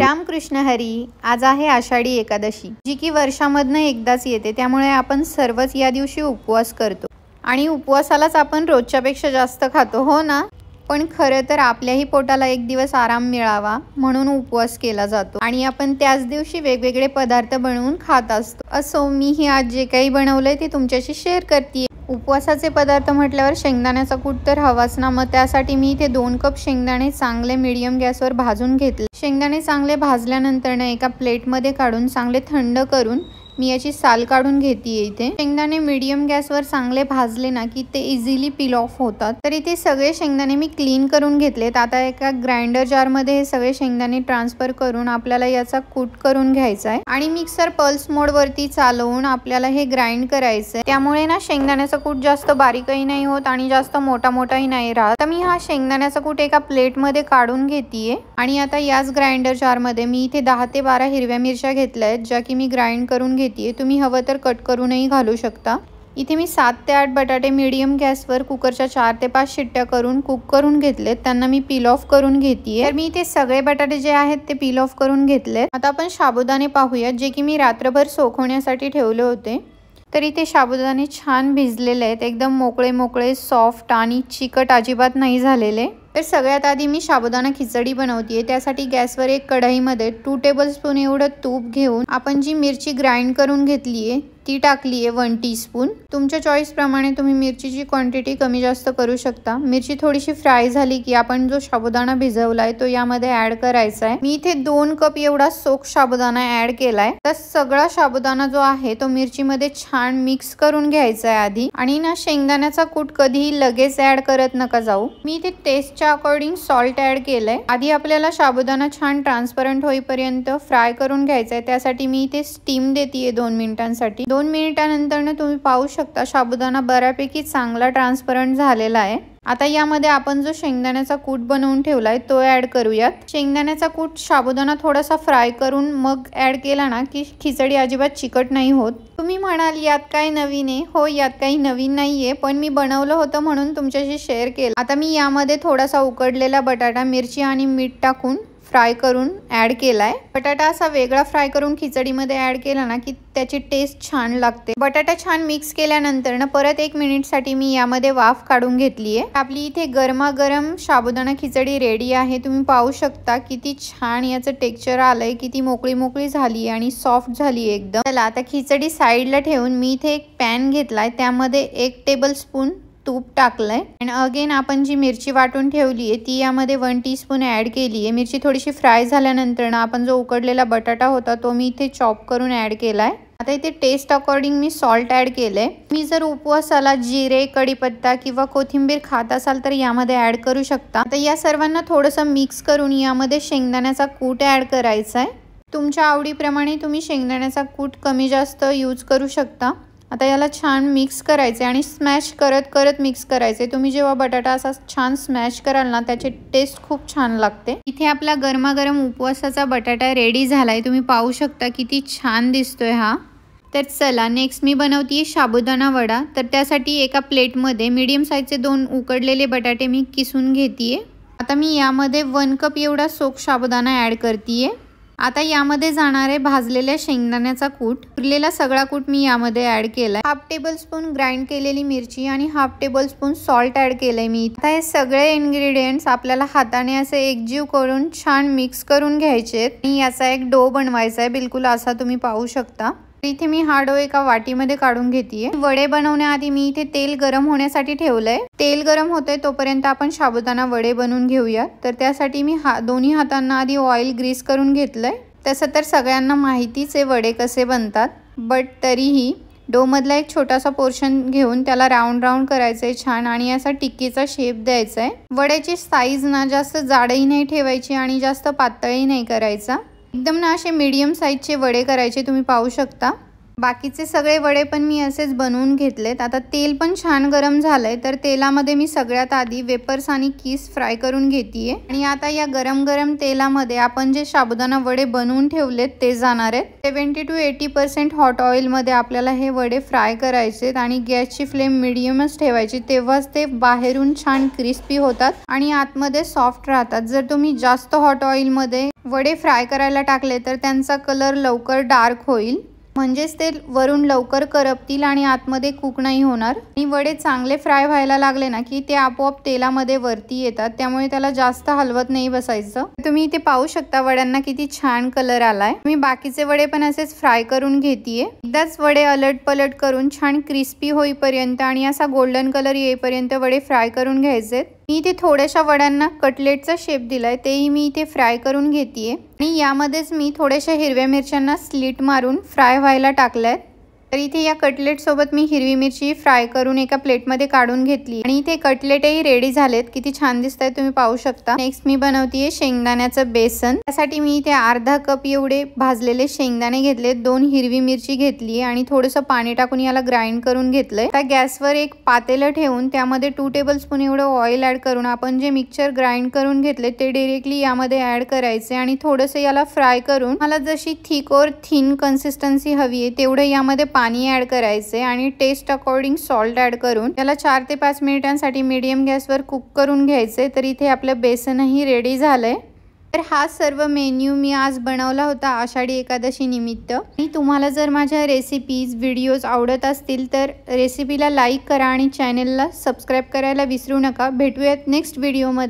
रामकृष्ण हरी. आज आहे आषाढी एकादशी, जी की वर्षामधनं एकदाच येते. त्यामुळे आपण सर्वच या दिवशी उपवास करतो आणि उपवासालाच आपण रोजच्यापेक्षा जास्त खातो, हो ना. पण खरं तर आपल्याही पोटाला एक दिवस आराम मिळावा म्हणून उपवास केला जातो आणि आपण त्याच दिवशी वेगवेगळे पदार्थ बनवून खात असतो. असो, मीही आज जे काही बनवलंय ते तुमच्याशी शेअर करते. उपवासाचे पदार्थ म्हटल्यावर शेंगदाण्याचा कूट तर हवाच ना. मग त्यासाठी मी इथे 2 कप शेंगदाणे चांगले मीडियम गॅसवर भाजून घेतले. शेंगदाणे चांगले भाजल्यानंतर एका प्लेटमध्ये काढून चांगले थंड करून मी याची साल काढून घेतेय. इथे शेंगदाणे मीडियम गॅसवर चांगले भाजले ना की ते इझिली पील ऑफ होतात. तर इथे सगळे शेंगदाणे मी क्लीन करून घेतलेत. आता एका ग्राइंडर जारमध्ये हे सगळे शेंगदाणे ट्रान्सफर करून आपल्याला याचा कूट करून घ्यायचा आहे आणि मिक्सर पल्स मोड वरती चालवून आपल्याला हे ग्राइंड करायचं आहे. त्यामुळे ना शेंगदाण्याचा कूट जास्त बारीकही नाही होत आणि जास्त मोठाही नाही राहत. तर मी हा शेंगदाण्याचा कूट एका प्लेटमध्ये काढून घेतेय आणि आता याच ग्राइंडर जारमध्ये मी इथे 10 ते 12 हिरव्या मिरच्या घेतल्या आहेत, ज्या की मी ग्राइंड करून तुम्ही हवं तर कट करूनही घालू शकता. इथे मी 7 ते 8 बटाटे मीडियम गॅसवर कुकरच्या 4 ते 5 शिट्ट्या करून कुक करून घेतलेत. त्यांना मी पील ऑफ करून घेतेय. तर मी इथे सगळे बटाटे जे आहेत ते पील ऑफ करून घेतलेत. आता आपण साबुदाणे पाहूया, जे की मी रात्रभर सोखवण्यासाठी ठेवले होते. तर इथे साबुदाणे छान भिजलेले आहेत, एकदम मोकळे सॉफ्ट आणि चिकट अजिबात नाही झालेले. तर सगळ्यात आधी मी साबुदाणा खिचडी बनवतेय. त्यासाठी गॅसवर एक कढईमध्ये 2 टेबलस्पून एवढं तूप घेऊन आपण जी मिरची ग्राइंड करून घेतलीये ती टाकलीये 1 टीस्पून. तुमच्या चॉईस प्रमाणे तुम्ही मिरचीची क्वांटिटी कमी जास्त करू शकता. मिरची थोडीशी फ्राय झाली की आपण जो साबुदाणा भिजवलाय तो यामध्ये ऍड करायचा आहे. मी इथे 2 कप एवढा सोक साबुदाणा ऍड केलाय. तर सगळा साबुदाणा जो आहे तो मिरचीमध्ये छान मिक्स करून घ्यायचा आहे आधी. आणि ना शेंगदाण्याचा कूट कधीही लगेच ऍड करत नका जाऊ. मी इथे टेस्टच्या अकॉर्डिंग सॉल्ट ऍड केलंय. आधी आपल्याला साबुदाणा छान ट्रान्सपरंट होईपर्यंत फ्राय करून घ्यायचा आहे. त्यासाठी मी इथे स्टीम देतेय 2 मिनिटांसाठी. 2 मिनिटांनंतर तुम्ही पाहू शकता साबुदाणा बऱ्यापैकी चांगला ट्रान्सपरंट झालेला आहे. आता यामध्ये आपण जो शेंगदाण्याचा कूट बनवून ठेवलाय तो ऍड करूयात. शेंगदाण्याचा कूट साबुदाणा थोडासा फ्राय करून मग ऍड केला ना की खिचडी अजिबात चिकट नाही होत. तुम्ही म्हणाल यात काय नवीन आहे? हो, यात काही नवीन नाहीये, पण मी बनवलं होतं म्हणून तुमच्याशी शेअर केलं. आता मी यामध्ये थोडासा उकडलेला बटाटा मिरची आणि मीठ टाकून फ्राय करून ऍड केलाय. बटाटा असा वेगळा फ्राय करून खिचडीमध्ये ऍड केला ना की त्याची टेस्ट छान लागते. बटाटा छान मिक्स केल्यानंतर ना परत 1 मिनिटसाठी मी यामध्ये वाफ काढून घेतलीये. आपली इथे गरमागरम साबुदाणा खिचडी रेडी आहे. तुम्ही पाहू शकता किती छान याचं टेक्स्चर आलंय, किती मोकळी झाली आणि सॉफ्ट झाली एकदम. चला आता खिचडी साईडला ठेवून मी इथे एक पॅन घेतलाय. त्यामध्ये 1 टेबलस्पून तूप टाकलंय आणि अगेन आपण जी मिरची वाटून ठेवली आहे ती यामध्ये 1 टीस्पून ऍड केली आहे. मिरची थोडीशी फ्राय झाल्यानंतर ना आपण जो उकडलेला बटाटा होता तो मी इथे चॉप करून ऍड केलाय. आता इथे टेस्ट अकॉर्डिंग मी सॉल्ट ऍड केलंय. मी जर उपवासाला जिरे, कढीपत्ता किंवा कोथिंबीर खात असाल तर यामध्ये ऍड करू शकता. आता या सर्वांना थोडंसं मिक्स करून यामध्ये शेंगदाण्याचा कूट ऍड करायचा आहे. तुमच्या आवडीप्रमाणे तुम्ही शेंगदाण्याचा कूट कमी जास्त यूज करू शकता. आता याला छान मिक्स करायचे आणि स्मॅश करत मिक्स करायचे. तुम्ही जेव्हा बटाटा असा छान स्मॅश कराल ना त्याची टेस्ट खूप छान लागते. इथे आपला गरमागरम उपवासाचा बटाटा रेडी झालाय. तुम्ही पाहू शकता किती छान दिसतोय हा. तर चला नेक्स्ट मी बनवतीये साबुदाणा वडा. तर त्यासाठी एका प्लेटमध्ये मीडियम साईजचे 2 उकडलेले बटाटे मी किसून घेतेय. आता मी यामध्ये 1 कप एवढा सोक साबुदाणा ऍड करतेय. आता यामध्ये जाणारे भाजलेल्या शेंगदाण्याचा कूट, उरलेला सगळा कूट मी यामध्ये ऍड केलाय. 1/2 टेबलस्पून ग्राइंड केलेली मिरची आणि 1/2 टेबलस्पून सॉल्ट ऍड केलंय मी. आता हे सगळे इन्ग्रेडियंट्स आपल्याला हाताने असे एकजीव करून छान मिक्स करून घ्यायचे आणि याचा एक डो बनवायचा आहे, बिलकुल असा तुम्ही पाहू शकता. इथे मी हा डो एका वाटीमध्ये काढून घेतेय. वडे बनवण्याआधी मी इथे तेल गरम होण्यासाठी ठेवलंय. तेल गरम होतंय तोपर्यंत आपण साबुदाणा वडे बनवून घेऊया. तर त्यासाठी मी दोन्ही हातांना आधी ऑइल ग्रीस करून घेतलंय. तसं तर सगळ्यांना माहितीच आहे वडे कसे बनतात, बट तरीही डो मधला एक छोटासा पोर्शन घेऊन त्याला राऊंड करायचंय छान आणि असा टिक्कीचा शेप द्यायचा आहे. वड्याची साईज ना जास्त जाडही नाही ठेवायची आणि जास्त पातळही नाही करायचा. एकदम ना असे मीडियम साईजचे वडे करायचे. तुम्ही पाहू शकता बाकीचे सगळे वडे पण मी असेच बनवून घेतलेत. आता तेल पण छान गरम झालंय. तर तेलामध्ये मी सगळ्यात आधी वेपर्स आणि किस फ्राय करून घेतेय आणि आता या गरम तेलामध्ये आपण जे साबुदाणा वडे बनवून ठेवलेत ते जाणार आहेत. 70 to 80% हॉट ऑइल मध्ये आपल्याला हे वडे फ्राय करायचे आणि गॅसची फ्लेम मीडियमच ठेवायची. तेव्हाच ते बाहेरून छान क्रिस्पी होतात आणि आतमध्ये सॉफ्ट राहतात. जर तुम्ही जास्त हॉट ऑइल मध्ये वडे फ्राय करायला टाकले तर त्यांचा कलर लवकर डार्क होईल, म्हणजेच ते वरून लवकर करपतील आणि आतमध्ये कुक नाही होणार। आणि वडे चांगले फ्राय व्हायला लागले ना की ते आपोआप तेलामध्ये वरती येतात, त्यामुळे त्याला जास्त हलवत नाही बसायचं। तुम्ही इथे पाहू शकता वड्यांना किती छान कलर आलाय। मी बाकीचे वडे पण असेच फ्राय करून घेतेय। एकदाच वडे अलट पलट करून छान क्रिस्पी होईपर्यंत आणि असा गोल्डन कलर येईपर्यंत वडे फ्राय करून घ्यायचे। मी इथे थोड्याशा वड्यांना कटलेटचा शेप दिलाय, तेही मी इथे फ्राय करून घेतेय। आणि यामध्येच मी थोड्याशा हिरव्या मिरच्यांना स्लिट मारून फ्राय व्हायला टाकल्यात। तर इथे या कटलेट सोबत मी हिरवी मिरची फ्राय करून एका प्लेटमध्ये काढून घेतली आणि इथे कटलेटही रेडी झालेत, किती छान दिसतायत तुम्ही पाहू शकता। नेक्स्ट मी बनवतेय शेंगदाण्याचं बेसन। त्यासाठी मी इथे अर्धा कप एवढे भाजलेले शेंगदाणे घेतले, 2 हिरवी मिरची घेतली आणि थोडंसं पाणी टाकून याला ग्राइंड करून घेतलंय। आता गॅसवर एक पातेलं ठेवून त्यामध्ये 2 टेबलस्पून एवढं ऑइल ऍड करून आपण जे मिक्सचर ग्राइंड करून घेतले ते डायरेक्टली यामध्ये ऍड करायचे आणि थोडंसं याला फ्राय करून मला जशी थिक और थिन कन्सिस्टन्सी हवी आहे तेवढं यामध्ये पाणी ऍड करायचे आणि टेस्ट अकॉर्डिंग सॉल्ट ऍड करून त्याला 4 ते 5 मिनिटांसाठी मीडियम गॅसवर कुक करून घ्यायचे। तर इथे आपलं बेसनही रेडी झालंय। तर हा सर्व मेन्यू मी आज बनवला होता आषाढी एकादशी निमित्त। आणि तुम्हाला जर माझ्या रेसिपीज व्हिडिओज आवडत असतील तर रेसिपीला लाईक करा आणि चॅनलला सबस्क्राईब करायला विसरू नका। भेटूयात नेक्स्ट व्हिडिओमध्ये।